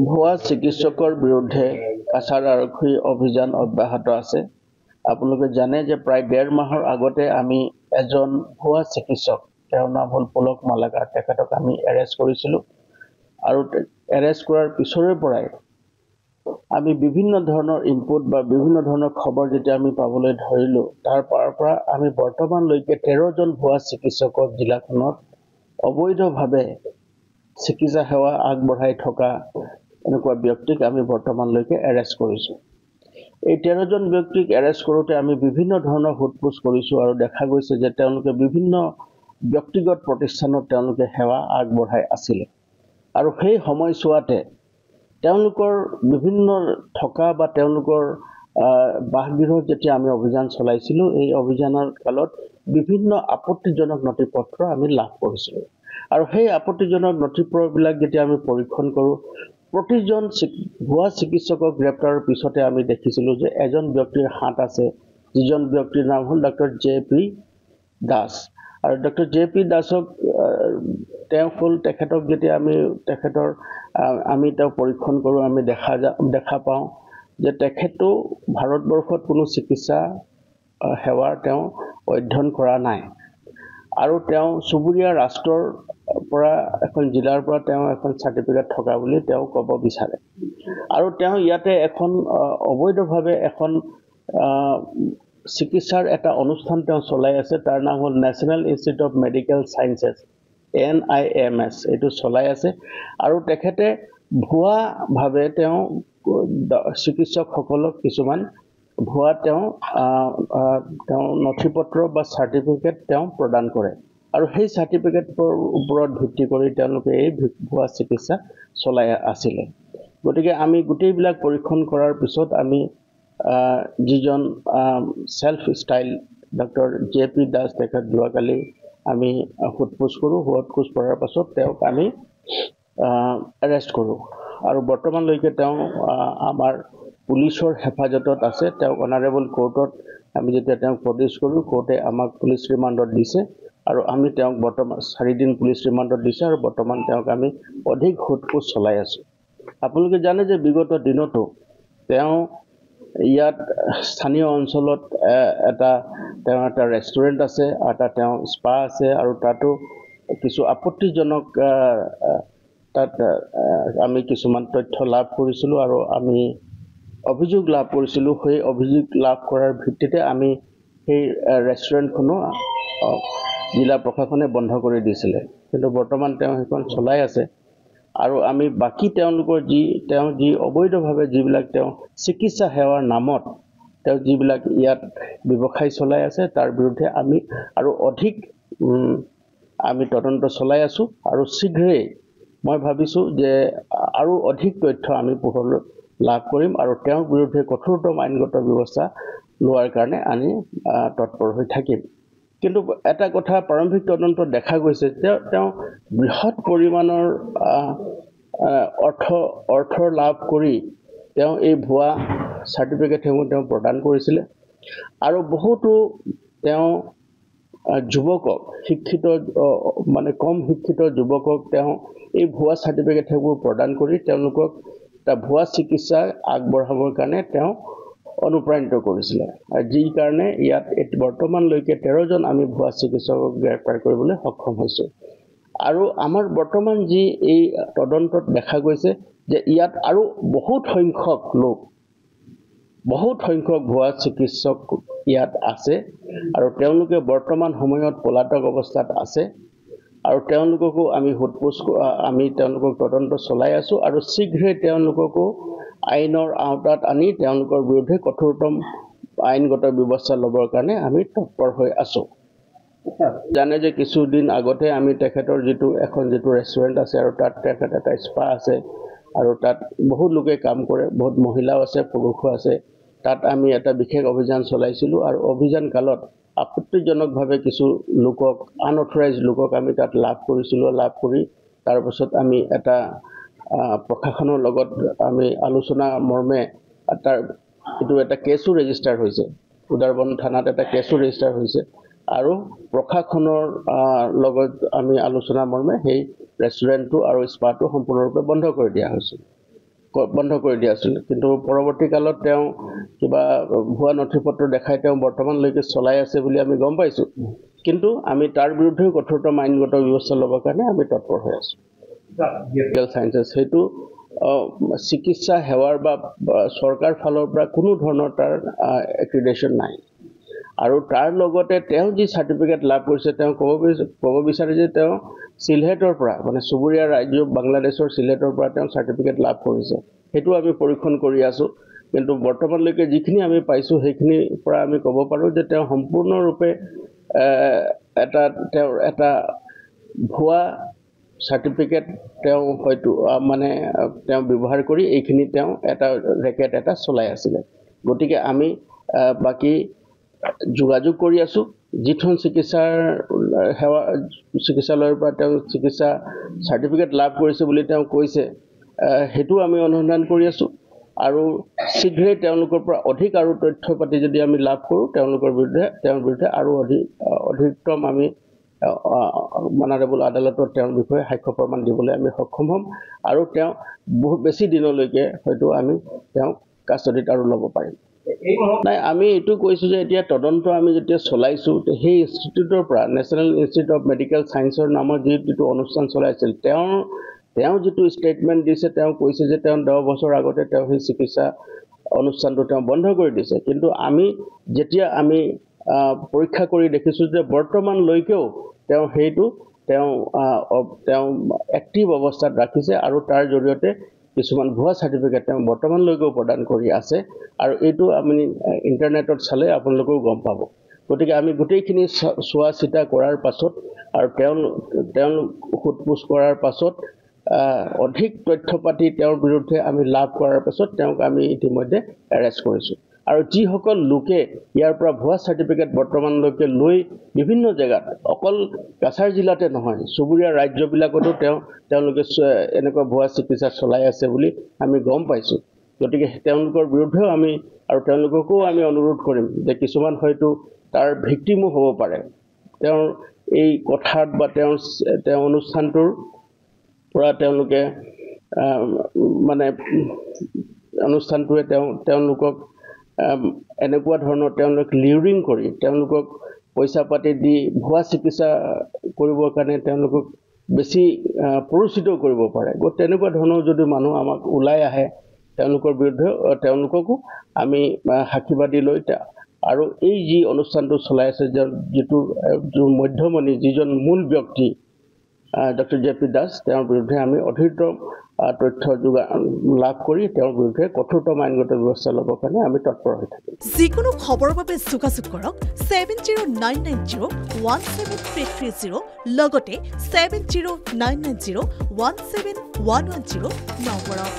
ভুৱা চিকিৎসকৰ বিৰুদ্ধে কাছাৰ আৰক্ষী অভিযান অব্যাহত আছে। আপোনালোকে জানে যে প্ৰায় 1.5 মাহৰ আগতে আমি এজন ভুৱা চিকিৎসক, তেওঁৰ নাম হ'ল পুলক মালাকাৰ, তেখেতক আমি এৰেষ্ট কৰিছিলোঁ। আৰু এৰেষ্ট কৰাৰ পিছৰে পৰাই আমি বিভিন্ন ধৰণৰ ইনপুট বা বিভিন্ন ধৰণৰ খবৰ যেতিয়া আমি পাবলৈ ধৰিলোঁ, তাৰ পৰা আমি বৰ্তমানলৈকে 13জন ভুৱা চিকিৎসকক জিলাখনত অবৈধভাৱে চিকিৎসা সেৱা আগবঢ়াই থকা এনেকুৱা ব্যক্তিক আমি বৰ্তমানলৈকে এৰেষ্ট কৰিছোঁ। এই 13জন ব্যক্তিক এৰেষ্ট কৰোঁতে আমি বিভিন্ন ধৰণৰ সোধপোছ কৰিছোঁ আৰু দেখা গৈছে যে তেওঁলোকে বিভিন্ন ব্যক্তিগত প্ৰতিষ্ঠানত তেওঁলোকে সেৱা আগবঢ়াই আছিলে। আৰু সেই সময়ছোৱাতে তেওঁলোকৰ বিভিন্ন থকা বা তেওঁলোকৰ বাসগৃহত যেতিয়া আমি অভিযান চলাইছিলোঁ, এই অভিযানৰ কালত বিভিন্ন আপত্তিজনক নথিপত্ৰ আমি লাভ কৰিছিলোঁ। আৰু সেই আপত্তিজনক নথিপত্ৰবিলাক যেতিয়া আমি পৰীক্ষণ কৰোঁ, প্ৰতিজন ভুৱা চিকিৎসকক গ্ৰেপ্তাৰৰ পিছতে আমি দেখিছিলোঁ যে এজন ব্যক্তিৰ হাত আছে, যিজন ব্যক্তিৰ নাম হ'ল ডক্টৰ জে.পি. দাস। আৰু ডক্টৰ জে.পি. দাসক তেখেতক যেতিয়া আমি তেওঁক পৰীক্ষণ কৰোঁ, আমি দেখা পাওঁ যে তেখেতো ভাৰতবৰ্ষত কোনো চিকিৎসা সেৱাৰ তেওঁ অধ্যয়ন কৰা নাই। আৰু তেওঁ চুবুৰীয়া ৰাষ্ট্ৰৰ পৰা এখন জিলাৰ পৰা তেওঁ এখন চাৰ্টিফিকেট থকা বুলি তেওঁ ক'ব বিচাৰে। আৰু তেওঁ ইয়াতে এখন অবৈধভাৱে এখন চিকিৎসাৰ এটা অনুষ্ঠান তেওঁ চলাই আছে, তাৰ নাম হ'ল national institute of medical sciences, NIMS, এইটো চলাই আছে। আৰু তেখেতে ভুৱাভাৱে তেওঁ চিকিৎসকসকলক কিছুমান ভুৱা তেওঁ নথিপত্ৰ বা চাৰ্টিফিকেট তেওঁ প্ৰদান কৰে। আৰু সেই চাৰ্টিফিকেটৰ ওপৰত ভিত্তি কৰি তেওঁলোকে এই ভুৱা চিকিৎসা চলাই আছিলে। গতিকে আমি গোটেইবিলাক পৰীক্ষণ কৰাৰ পিছত আমি যিজন self style doctor JP. Das, তেখেত যোৱাকালি আমি সোধপোছ কৰোঁ। সোধপোছ কৰাৰ পাছত তেওঁক আমি এৰেষ্ট কৰোঁ। আৰু বৰ্তমানলৈকে তেওঁ আমাৰ পুলিচৰ হেফাজতত আছে। তেওঁক অনাৰেবল কোৰ্টত আমি যেতিয়া তেওঁক প্ৰডিউচ কৰোঁ, কোৰ্টে আমাক পুলিচ ৰিমাণ্ডত দিছে। আৰু আমি তেওঁক বৰ্তমান 4 দিন পুলিচ ৰিমাণ্ডত দিছে। আৰু বৰ্তমান তেওঁক আমি অধিক সোধপোছ চলাই আছোঁ। আপোনালোকে জানে যে বিগত দিনতো তেওঁ ইয়াত স্থানীয় অঞ্চলত তেওঁৰ এটা ৰেষ্টুৰেণ্ট আছে, তেওঁ স্পা আছে, আৰু তাতো কিছু আপত্তিজনক তাত আমি কিছুমান তথ্য লাভ কৰিছিলোঁ আৰু আমি অভিযোগ লাভ কৰিছিলোঁ। সেই অভিযোগ লাভ কৰাৰ ভিত্তিতে আমি সেই ৰেষ্টুৰেণ্টখনো জিলা প্ৰশাসনে বন্ধ কৰি দিছিলে। কিন্তু বৰ্তমান তেওঁ সেইখন চলাই আছে। আৰু আমি বাকী তেওঁ যি অবৈধভাৱে যিবিলাক তেওঁ চিকিৎসা সেৱাৰ নামত তেওঁ যিবিলাক ইয়াত ব্যৱসায় চলাই আছে, তাৰ বিৰুদ্ধে আমি আৰু অধিক আমি তদন্ত চলাই আছোঁ। আৰু শীঘ্ৰেই মই ভাবিছোঁ যে আৰু অধিক তথ্য আমি পোহৰলৈ লাভ কৰিম আৰু তেওঁৰ বিৰুদ্ধে কঠোৰতম আইনগত ব্যৱস্থা লোৱাৰ কাৰণে আমি তৎপৰ হৈ থাকিম। কিন্তু এটা কথা প্ৰাৰম্ভিক তদন্তত দেখা গৈছে যে তেওঁ বৃহৎ পৰিমাণৰ অৰ্থ লাভ কৰি তেওঁ এই ভুৱা চাৰ্টিফিকেটসমূহ তেওঁ প্ৰদান কৰিছিলে। আৰু বহুতো তেওঁ যুৱকক, কম শিক্ষিত যুৱকক তেওঁ এই ভুৱা চাৰ্টিফিকেটসমূহ প্ৰদান কৰি তেওঁলোকক এটা ভুৱা চিকিৎসা আগবঢ়াবৰ কাৰণে তেওঁ অনুপ্ৰাণিত কৰিছিলে। আৰু যি কাৰণে ইয়াত বৰ্তমানলৈকে 13জন আমি ভুৱা চিকিৎসকক গ্ৰেপ্তাৰ কৰিবলৈ সক্ষম হৈছোঁ। আৰু আমাৰ বৰ্তমান যি এই তদন্তত দেখা গৈছে যে ইয়াত আৰু বহুত সংখ্যক ভুৱা চিকিৎসক ইয়াত আছে, আৰু তেওঁলোকে বৰ্তমান সময়ত পলাতক অৱস্থাত আছে। আৰু তেওঁলোককো আমি তেওঁলোকক তদন্ত চলাই আছোঁ। আৰু শীঘ্ৰে তেওঁলোককো আইনৰ আওতাত আনি তেওঁলোকৰ বিৰুদ্ধে কঠোৰতম আইনগত ব্যৱস্থা ল'বৰ কাৰণে আমি তৎপৰ হৈ আছোঁ। জানে যে কিছুদিন আগতে আমি তেখেতৰ যিটো ৰেষ্টুৰেণ্ট আছে, আৰু তাত তেখেত এটা স্পা আছে, আৰু তাত বহুত লোকে কাম কৰে, বহুত মহিলাও আছে, পুৰুষো আছে। তাত আমি এটা বিশেষ অভিযান চলাইছিলোঁ। আৰু অভিযান কালত আপত্তিজনকভাৱে কিছু লোকক, আনঅথৰাইজ লোকক আমি তাত লাভ কৰিছিলোঁ। লাভ কৰি তাৰপাছত আমি এটা প্ৰশাসনৰ লগত আমি আলোচনা মৰ্মে এইটো এটা কেছো ৰেজিষ্টাৰ হৈছে, উদাৰবন থানাত এটা কেছো ৰেজিষ্টাৰ হৈছে। আৰু প্ৰশাসনৰ লগত আমি আলোচনা মৰ্মে সেই ৰেষ্টুৰেণ্টটো আৰু স্পাটো সম্পূৰ্ণৰূপে বন্ধ কৰি দিয়া হৈছিল কিন্তু পৰৱৰ্তী কালত তেওঁ কিবা ভুৱা নথিপত্ৰ দেখাই তেওঁ বৰ্তমানলৈকে চলাই আছে বুলি আমি গম পাইছোঁ কিন্তু আমি তাৰ বিৰুদ্ধে কঠোৰতম আইনগত ব্যৱস্থা ল'বৰ কাৰণে আমি তৎপৰ হৈ আছোঁ মেডিকেল সায়েন্সেছ সেইটো চিকিৎসা সেৱাৰ বা চৰকাৰ ফালৰ পৰা কোনো ধৰণৰ তাৰ এক্ৰিডেশ্যন নাই আৰু তাৰ লগতে তেওঁ যি চাৰ্টিফিকেট লাভ কৰিছে তেওঁ ক'ব বিচাৰে যে তেওঁ সিলহেটৰ পৰা মানে চুবুৰীয়া ৰাজ্য বাংলাদেশৰ সিলহেটৰ পৰা তেওঁ চাৰ্টিফিকেট লাভ কৰিছে সেইটো আমি পৰীক্ষণ কৰি আছোঁ কিন্তু বৰ্তমানলৈকে যিখিনি আমি পাইছোঁ সেইখিনিৰ পৰা আমি ক'ব পাৰোঁ যে তেওঁ সম্পূৰ্ণৰূপে এটা ভুৱা চাৰ্টিফিকেট তেওঁ হয়তো মানে তেওঁ ব্যৱহাৰ কৰি এইখিনি তেওঁ এটা ৰেকেট এটা চলাই আছিলে গতিকে আমি বাকি যোগাযোগ কৰি আছোঁ যিখন চিকিৎসালয়ৰ পৰা তেওঁ চিকিৎসা চাৰ্টিফিকেট লাভ কৰিছে বুলি তেওঁ কৈছে সেইটো আমি অনুসন্ধান কৰি আছোঁ আৰু শীঘ্ৰেই তেওঁলোকৰ পৰা অধিক আৰু তথ্য পাতি যদি আমি লাভ কৰোঁ তেওঁৰ বিৰুদ্ধে আৰু অধিকতম আমি মাননীয় আদালতত তেওঁৰ বিষয়ে সাক্ষ্য প্ৰমাণ দিবলৈ আমি সক্ষম হ'ম আৰু তেওঁ বহুত বেছি দিনলৈকে হয়তো আমি তেওঁক কাষ্টডিত আৰু ল'ব পাৰিম নাই আমি এইটো কৈছোঁ যে এতিয়া তদন্ত আমি যেতিয়া চলাইছোঁ সেই ইনষ্টিটিউটৰ পৰা নেশ্যনেল ইনষ্টিটিউট অফ মেডিকেল ছায়েন্সৰ নামৰ যিটো অনুষ্ঠান চলাইছিল তেওঁ যিটো ষ্টেটমেণ্ট দিছে তেওঁ কৈছে যে তেওঁ 10 বছৰ আগতে তেওঁ সেই চিকিৎসা অনুষ্ঠানটো তেওঁ বন্ধ কৰি দিছে কিন্তু আমি যেতিয়া আমি পৰীক্ষা কৰি দেখিছোঁ যে বৰ্তমানলৈকেও তেওঁ সেইটো তেওঁ এক্টিভ অৱস্থাত ৰাখিছে আৰু তাৰ জৰিয়তে কিছুমান ভুৱা চাৰ্টিফিকেট তেওঁ বৰ্তমানলৈকেও প্ৰদান কৰি আছে আৰু এইটো আমি ইণ্টাৰনেটত চালে আপোনালোকেও গম পাব গতিকে আমি গোটেইখিনি চোৱা চিতা কৰাৰ পাছত আৰু তেওঁ সোধপোছ কৰাৰ পাছত অধিক তথ্য পাতি তেওঁৰ বিৰুদ্ধে আমি লাভ কৰাৰ পাছত তেওঁক আমি ইতিমধ্যে এৰেষ্ট কৰিছোঁ আৰু যিসকল লোকে ইয়াৰ পৰা ভুৱা চাৰ্টিফিকেট বৰ্তমানলৈকে লৈ বিভিন্ন জেগাত অকল কাছাৰ জিলাতে নহয় চুবুৰীয়া ৰাজ্যবিলাকতো তেওঁলোকে এনেকুৱা ভুৱা চিকিৎসা চলাই আছে বুলি আমি গম পাইছোঁ গতিকে তেওঁলোকৰ বিৰুদ্ধেও আমি আৰু তেওঁলোককো আমি অনুৰোধ কৰিম যে কিছুমান হয়তো তাৰ ভিক্টিমো হ'ব পাৰে তেওঁৰ এই কথাত বা তেওঁৰ অনুষ্ঠানটোৰ পৰা তেওঁলোকে মানে অনুষ্ঠানটোৱে তেওঁলোকক এনেকুৱা ধৰণৰ তেওঁলোক লিউৰিং কৰি তেওঁলোকক পইচা পাতি দি ভুৱা চিকিৎসা কৰিবৰ কাৰণে তেওঁলোকক বেছি প্ৰৰোচিত কৰিব পাৰে তেনেকুৱা ধৰণৰ যদি মানুহ আমাক ওলাই আহে তেওঁলোকৰ বিৰুদ্ধে তেওঁলোককো আমি সাক্ষীবাদী লৈ আৰু এই যি অনুষ্ঠানটো চলাই আছে যিটো মধ্যমণি যিজন মূল ব্যক্তি ডক্টৰ জে.পি. দাস তেওঁৰ বিৰুদ্ধে আমি অধিকতম তথ্য লাভ কৰি তেওঁৰ বিৰুদ্ধে কঠোৰতম আইনগত ব্যৱস্থা ল'বৰ কাৰণে আমি তৎপৰ হৈ থাকিম যিকোনো খবৰৰ বাবে যোগাযোগ কৰক 7099017330 লগতে 7099017110 নম্বৰত